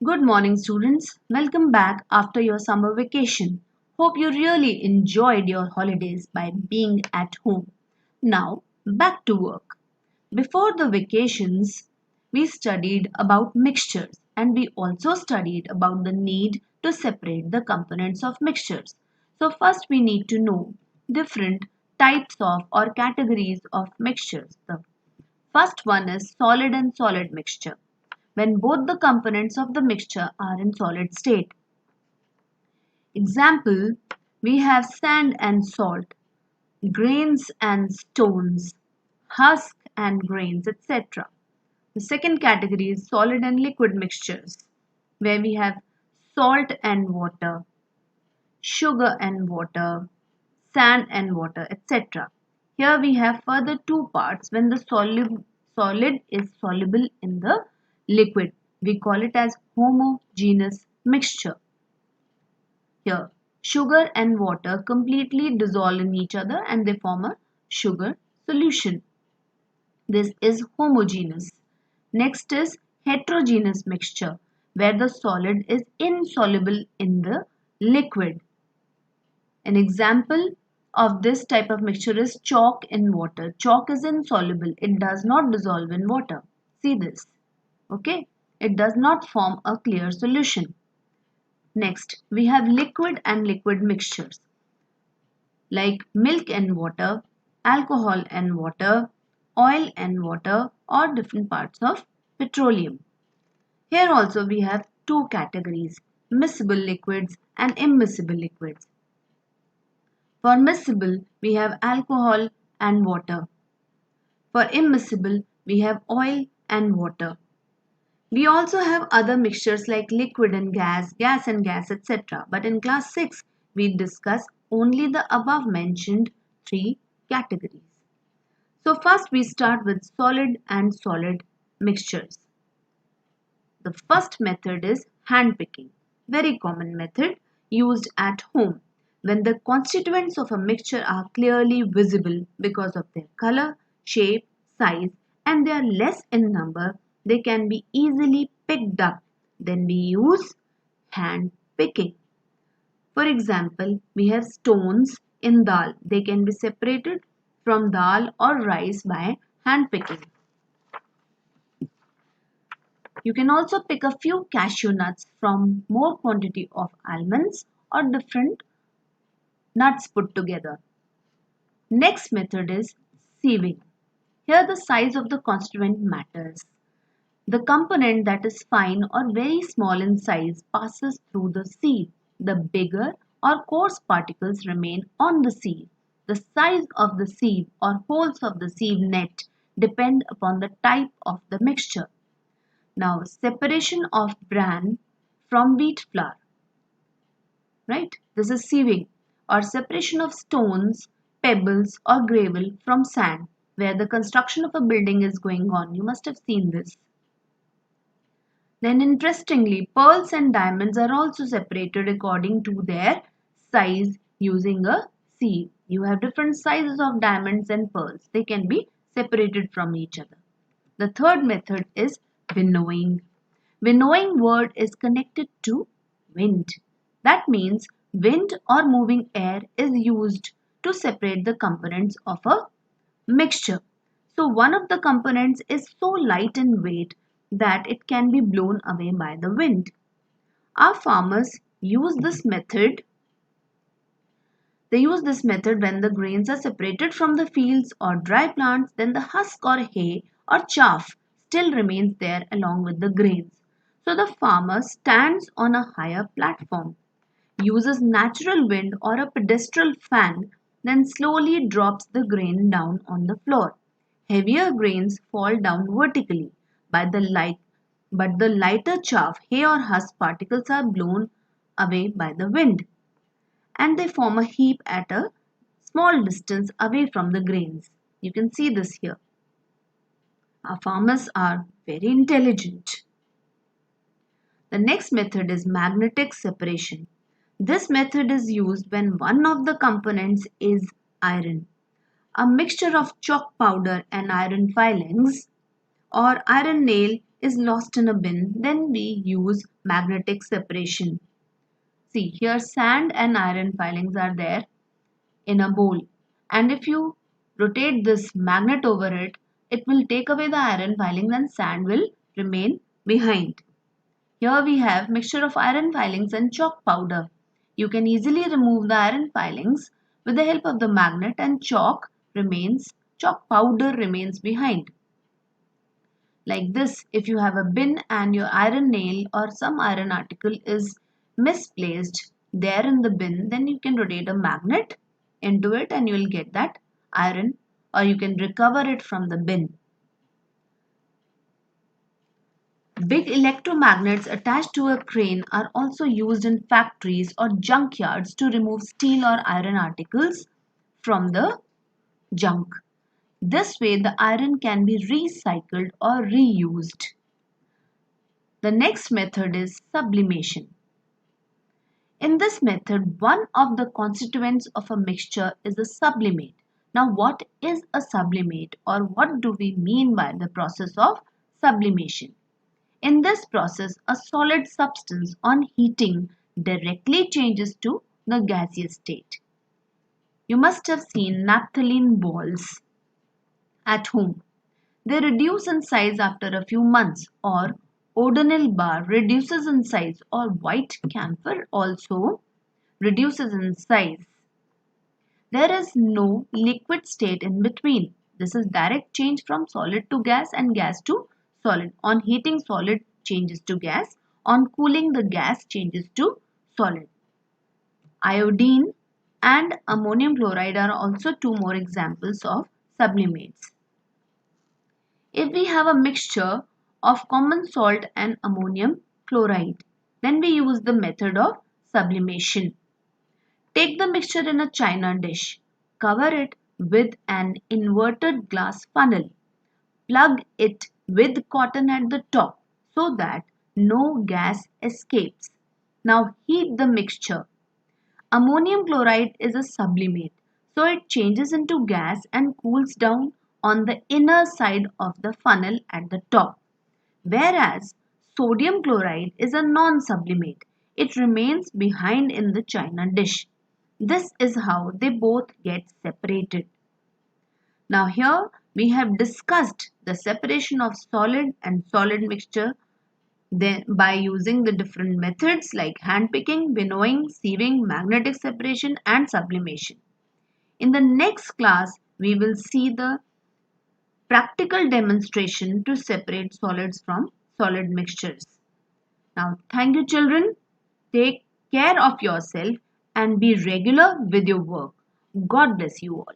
Good morning, students. Welcome back after your summer vacation. Hope you really enjoyed your holidays by being at home. Now, back to work. Before the vacations, we studied about mixtures and we also studied about the need to separate the components of mixtures. So, first, we need to know different types of or categories of mixtures. The first one is solid and solid mixture when both the components of the mixture are in solid state. Example, we have sand and salt, grains and stones, husk and grains, etc. The second category is solid and liquid mixtures, where we have salt and water, sugar and water, sand and water, etc. Here we have further two parts when the solid is soluble in the liquid. We call it as homogeneous mixture. Here, sugar and water completely dissolve in each other and they form a sugar solution. This is homogeneous. Next is heterogeneous mixture, where the solid is insoluble in the liquid. An example of this type of mixture is chalk in water. Chalk is insoluble. It does not dissolve in water. See this. Okay. It does not form a clear solution. Next, we have liquid and liquid mixtures like milk and water, alcohol and water, oil and water, or different parts of petroleum. Here also we have two categories, miscible liquids and immiscible liquids. For miscible, we have alcohol and water. For immiscible, we have oil and water. We also have other mixtures like liquid and gas and gas, etc. But in class 6, we discuss only the above mentioned three categories. So first we start with solid and solid mixtures. The first method is hand picking. Very common method used at home when the constituents of a mixture are clearly visible because of their color, shape, size, and they are less in number, they can be easily picked up. Then we use hand picking. For example, we have stones in dal. They can be separated from dal or rice by hand picking. You can also pick a few cashew nuts from more quantity of almonds or different nuts put together. Next method is sieving. Here the size of the constituent matters. The component that is fine or very small in size passes through the sieve. The bigger or coarse particles remain on the sieve. The size of the sieve or holes of the sieve net depend upon the type of the mixture. Now, separation of bran from wheat flour, right? This is sieving, or separation of stones, pebbles, or gravel from sand, where the construction of a building is going on. You must have seen this. Then, interestingly, pearls and diamonds are also separated according to their size using a sieve. You have different sizes of diamonds and pearls, they can be separated from each other. The third method is winnowing. Winnowing word is connected to wind. That means wind or moving air is used to separate the components of a mixture. So one of the components is so light in weight that it can be blown away by the wind. Our farmers use this method. They use this method when the grains are separated from the fields or dry plants, then the husk or hay or chaff still remains there along with the grains. So the farmer stands on a higher platform, uses natural wind or a pedestal fan, then slowly drops the grain down on the floor. Heavier grains fall down vertically by the light, but the lighter chaff, hay or husk particles are blown away by the wind and they form a heap at a small distance away from the grains. You can see this here. Our farmers are very intelligent. The next method is magnetic separation. This method is used when one of the components is iron. A mixture of chalk powder and iron filings or iron nail is lost in a bin, then we use magnetic separation. See, here sand and iron filings are there in a bowl, and if you rotate this magnet over it, it will take away the iron filings and sand will remain behind. Here we have mixture of iron filings and chalk powder. You can easily remove the iron filings with the help of the magnet, and chalk powder remains behind. Like this, if you have a bin and your iron nail or some iron article is misplaced there in the bin, then you can rotate a magnet into it and you will get that iron, or you can recover it from the bin. Big electromagnets attached to a crane are also used in factories or junkyards to remove steel or iron articles from the junk. This way, the iron can be recycled or reused. The next method is sublimation. In this method, one of the constituents of a mixture is a sublimate. Now, what is a sublimate, or what do we mean by the process of sublimation? In this process, a solid substance on heating directly changes to the gaseous state. You must have seen naphthalene balls at home. They reduce in size after a few months, or O'Donnell bar reduces in size, or white camphor also reduces in size. There is no liquid state in between. This is direct change from solid to gas and gas to solid. On heating, solid changes to gas. On cooling, the gas changes to solid. Iodine and ammonium chloride are also two more examples of sublimates. If we have a mixture of common salt and ammonium chloride, then we use the method of sublimation. Take the mixture in a china dish. Cover it with an inverted glass funnel. Plug it with cotton at the top so that no gas escapes. Now heat the mixture. Ammonium chloride is a sublimate, so it changes into gas and cools down on the inner side of the funnel at the top. Whereas sodium chloride is a non-sublimate. It remains behind in the china dish. This is how they both get separated. Now here we have discussed the separation of solid and solid mixture by using the different methods like handpicking, winnowing, sieving, magnetic separation and sublimation. In the next class, we will see the practical demonstration to separate solids from solid mixtures. Now, thank you children. Take care of yourself and be regular with your work. God bless you all.